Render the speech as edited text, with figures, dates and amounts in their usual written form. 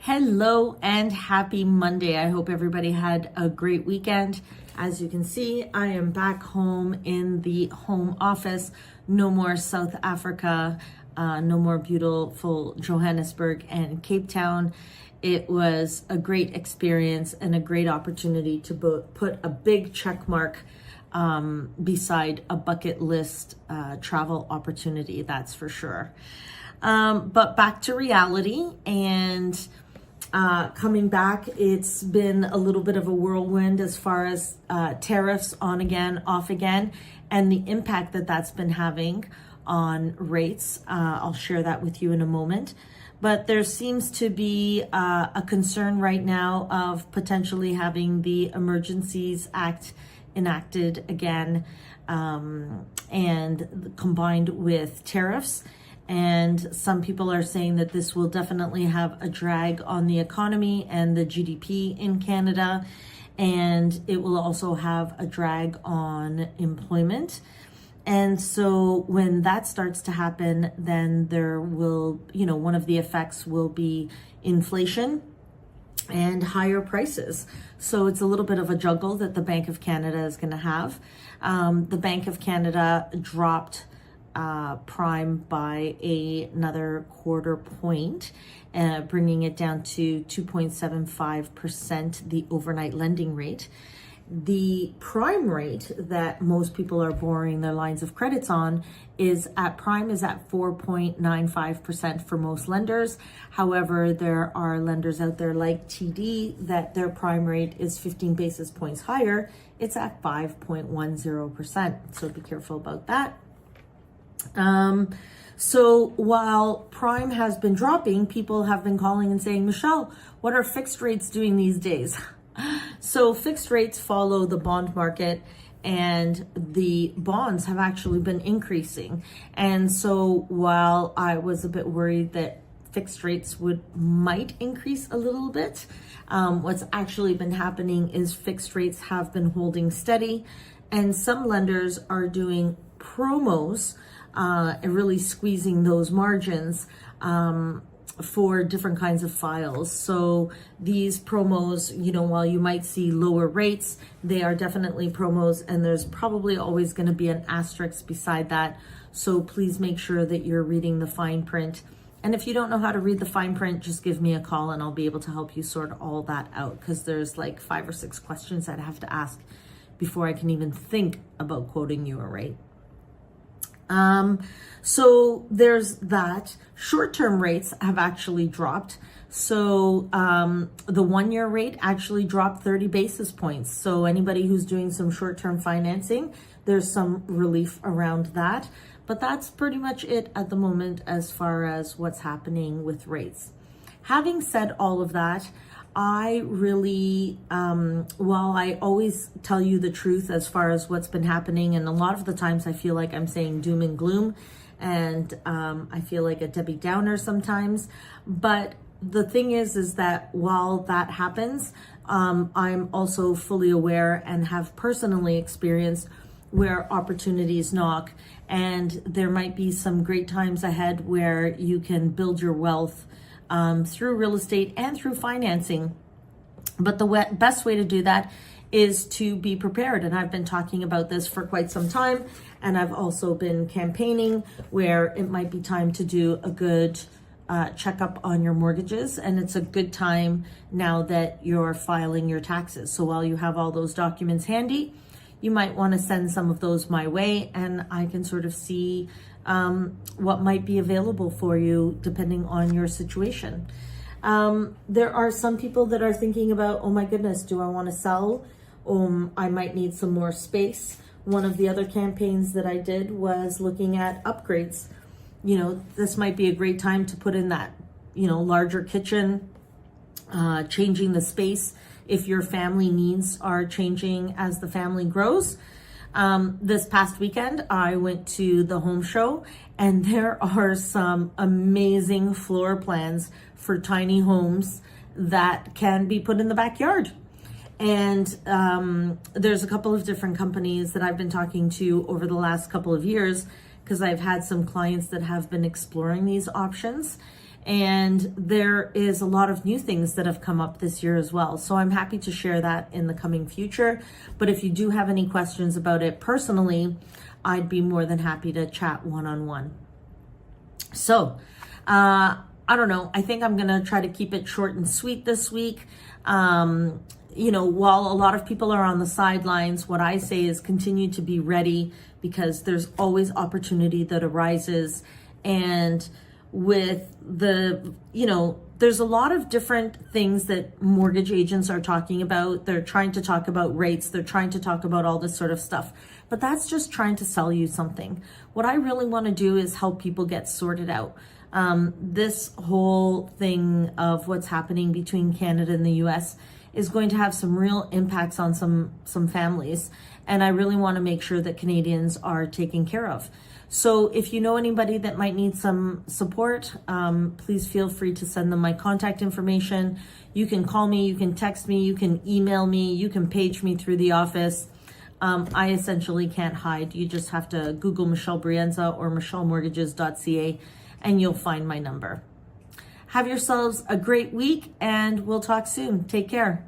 Hello and happy Monday. I hope everybody had a great weekend. As you can see, I am back home in the home office. No more South Africa, no more beautiful Johannesburg and Cape Town. It was a great experience and a great opportunity to put a big check mark beside a bucket list travel opportunity, that's for sure. But back to reality, and coming back, it's been a little bit of a whirlwind as far as tariffs on again, off again, and the impact that that's been having on rates. I'll share that with you in a moment. But there seems to be a concern right now of potentially having the Emergencies Act enacted again, and combined with tariffs. And some people are saying that this will definitely have a drag on the economy and the GDP in Canada. And it will also have a drag on employment. And so when that starts to happen, then there will, one of the effects will be inflation and higher prices. So it's a little bit of a juggle that the Bank of Canada is going to have. The Bank of Canada dropped prime by another quarter point, bringing it down to 2.75%, the overnight lending rate. The prime rate that most people are borrowing their lines of credits on is at 4.95% for most lenders. However, there are lenders out there like TD that their prime rate is 15 basis points higher. It's at 5.10%. So be careful about that. So while prime has been dropping, people have been calling and saying, Michelle, what are fixed rates doing these days? So fixed rates follow the bond market, and the bonds have actually been increasing. And so while I was a bit worried that fixed rates might increase a little bit, what's actually been happening is fixed rates have been holding steady, and some lenders are doing promos and really squeezing those margins for different kinds of files. So these promos, while you might see lower rates, they are definitely promos, and there's probably always going to be an asterisk beside that. So please make sure that you're reading the fine print. And if you don't know how to read the fine print, just give me a call and I'll be able to help you sort all that out, because there's like 5 or 6 questions I'd have to ask before I can even think about quoting you a rate. So there's that. Short-term rates have actually dropped. So the 1-year rate actually dropped 30 basis points. So anybody who's doing some short-term financing, there's some relief around that. But that's pretty much it at the moment as far as what's happening with rates. Having said all of that, I really, while I always tell you the truth as far as what's been happening, and a lot of the times I feel like I'm saying doom and gloom, and I feel like a Debbie Downer sometimes, but the thing is that while that happens, I'm also fully aware and have personally experienced where opportunities knock, and there might be some great times ahead where you can build your wealth through real estate and through financing. But the best way to do that is to be prepared. And I've been talking about this for quite some time. And I've also been campaigning where it might be time to do a good checkup on your mortgages. And it's a good time now that you're filing your taxes. So while you have all those documents handy, you might want to send some of those my way, and I can sort of see what might be available for you depending on your situation. There are some people that are thinking about, oh my goodness, do I want to sell? I might need some more space. One of the other campaigns that I did was looking at upgrades. This might be a great time to put in that, larger kitchen, changing the space if your family needs are changing as the family grows. This past weekend, I went to the home show, and there are some amazing floor plans for tiny homes that can be put in the backyard. And there's a couple of different companies that I've been talking to over the last couple of years, because I've had some clients that have been exploring these options. And there is a lot of new things that have come up this year as well. So I'm happy to share that in the coming future. But if you do have any questions about it personally, I'd be more than happy to chat one-on-one. So, I don't know. I think I'm going to try to keep it short and sweet this week. You know, while a lot of people are on the sidelines, what I say is continue to be ready, because there's always opportunity that arises. And with the, you know, there's a lot of different things that mortgage agents are talking about. They're trying to talk about rates. They're trying to talk about all this sort of stuff. But that's just trying to sell you something. What I really want to do is help people get sorted out. This whole thing of what's happening between Canada and the US is going to have some real impacts on some families. And I really want to make sure that Canadians are taken care of. So if you know anybody that might need some support, please feel free to send them my contact information. You can call me, you can text me, you can email me, you can page me through the office. I essentially can't hide. You just have to Google Michelle Brienza or michellemortgages.ca and you'll find my number. Have yourselves a great week and we'll talk soon. Take care.